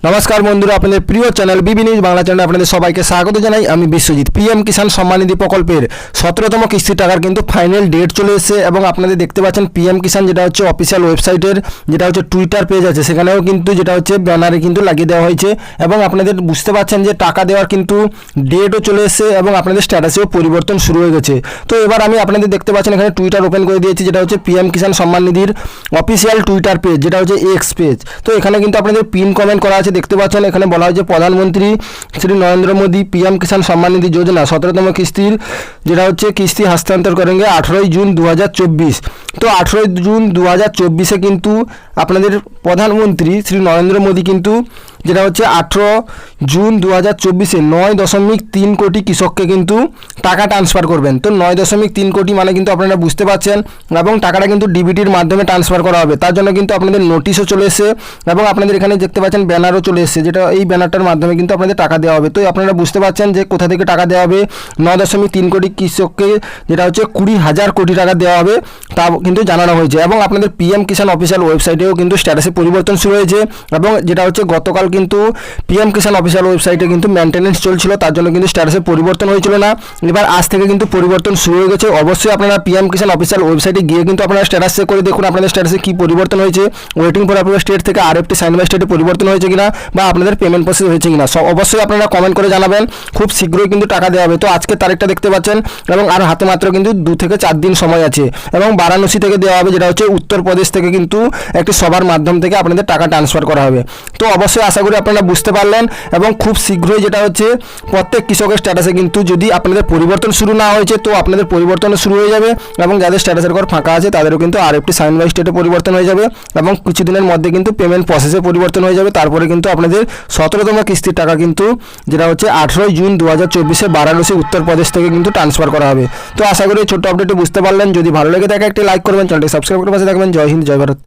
নমস্কার বন্ধুরা, আপনাদের প্রিয় চ্যানেল বিবি নিউজ বাংলা চ্যানেলে আপনাদের সবাইকে স্বাগত জানাই। আমি বিশ্বজিৎ। পিএম কিষাণ সম্মান নিধি প্রকল্পের 17তম কিস্তি টাকার কিন্তু ফাইনাল ডেট চলে এসেছে এবং আপনাদের দেখতে পাচ্ছেন পিএম কিষাণ যেটা হচ্ছে অফিসিয়াল ওয়েবসাইটের যেটা হচ্ছে টুইটার পেজ আছে, সেখানেও কিন্তু যেটা হচ্ছে ব্যানারে কিন্তু লাগিয়ে দেওয়া হয়েছে এবং আপনাদের বুঝতে পাচ্ছেন যে টাকা দেওয়ার কিন্তু ডেটও চলে এসেছে এবং আপনাদের স্ট্যাটাসেও পরিবর্তন শুরু হয়ে গেছে। তো এবার আমি আপনাদের দেখতে পাচ্ছেন এখানে টুইটার ওপেন করে দিয়েছি, যেটা হচ্ছে PM Kisan Samman নিধির official Twitter page, যেটা হচ্ছে এক্স পেজ। তো এখানে কিন্তু আপনাদের পিন কমেন্ট করা আছে, দেখতে পাচ্ছেন। এখানে বলা হয়েছে প্রধানমন্ত্রী শ্রী নরেন্দ্র মোদী পিএম কিষাণ সম্মান নিধি যোজনা 17তম কিস্তির যেটা হচ্ছে কিস্তি হস্তান্তর করেंगे 18 জুন 2024। তো 18 জুন 2024 কিন্তু আপনাদের প্রধানমন্ত্রী শ্রী নরেন্দ্র মোদী কিন্তু যেটা হচ্ছে 18 জুন 2024 9.3 কোটি কৃষককে কিন্তু টাকা ট্রান্সফার করবেন। তো 9.3 কোটি মানে কিন্তু আপনারা বুঝতে পারছেন এবং টাকাটা কিন্তু ডিবিটির মাধ্যমে ট্রান্সফার করা হবে। তার জন্য কিন্তু আপনাদের নোটিশও চলে এসেছে এবং আপনাদের এখানে দেখতে পাচ্ছেন ব্যানারও চলে এসেছে, যেটা এই ব্যানারটার মাধ্যমে কিন্তু আপনাদের টাকা দেওয়া হবে। তো আপনারা বুঝতে পারছেন যে কোথা থেকে টাকা দেওয়া হবে। 9.3 কোটি কৃষককে যেটা হচ্ছে 20,000 কোটি টাকা দেওয়া হবে তা কিন্তু জানানো হয়েছে এবং আপনাদের পিএম কিষাণ অফিসিয়াল ওয়েবসাইটেও কিন্তু স্ট্যাটাসে পরিবর্তন শুরু হয়েছে এবং যেটা হচ্ছে গতকাল কিন্তু পিএম কিষাণ অফিসিয়াল ওয়েবসাইটে কিন্তু মেনটেনেন্স চলছিল, তার জন্য কিন্তু স্ট্যাটাসে পরিবর্তন হয়েছিল না। এবার আজ থেকে কিন্তু পরিবর্তন শুরু হয়ে গেছে। অবশ্যই আপনারা পিএম কিষাণ অফিসিয়াল ওয়েবসাইটে গিয়ে কিন্তু আপনারা স্ট্যাটাস চেক করে দেখুন আপনাদের স্ট্যাটাসে কী পরিবর্তন হয়েছে, ওয়েটিং ফর অ্যাপ্রুভাল স্টেট থেকে আরএফটি সাইন বাই স্টেটে পরিবর্তন হয়েছে কিনা বা আপনাদের পেমেন্ট প্রসেস হয়েছে কিনা। অবশ্যই আপনারা কমেন্ট করে জানাবেন। খুব শীঘ্রই কিন্তু টাকা দেওয়া হবে। তো আজকে তারিখটা দেখতে পাচ্ছেন এবং আর হাতে মাত্র কিন্তু 2 থেকে 4 দিন সময় আছে এবং বারাণসী থেকে দেওয়া হবে, যেটা হচ্ছে উত্তরপ্রদেশ থেকে কিন্তু একটি সভার মাধ্যম থেকে আপনাদের টাকা ট্রান্সফার করা হবে। তো অবশ্যই আশা করি আপনারা বুঝতে পারলেন এবং খুব শীঘ্রই যেটা হচ্ছে প্রত্যেক কৃষকের স্ট্যাটাসে কিন্তু যদি আপনাদের পরিবর্তন শুরু না হয়েছে তো আপনাদের পরিবর্তন শুরু হয়ে যাবে এবং যাদের স্ট্যাটাসের ঘর ফাঁকা আছে তাদেরও কিন্তু আরএফটি সাইন বাই স্টেটে পরিবর্তন হয়ে যাবে এবং কিছুদিনের মধ্যে কিন্তু পেমেন্ট প্রসেসে পরিবর্তন হয়ে যাবে। তারপরে কিন্তু আপনাদের 17তম কিস্তির টাকা কিন্তু যেটা হচ্ছে 18 জুন 2024 বারাণসী উত্তরপ্রদেশ থেকে কিন্তু ট্রান্সফার করা হবে। তো আশা করি ছোট্ট আপডেটে বুঝতে পারলেন। যদি ভালো লেগে থাকে একটি লাইক করবেন, চ্যানেলটি সাবস্ক্রাইব করে পাশে থাকবেন। জয় হিন্দ, জয় ভারত।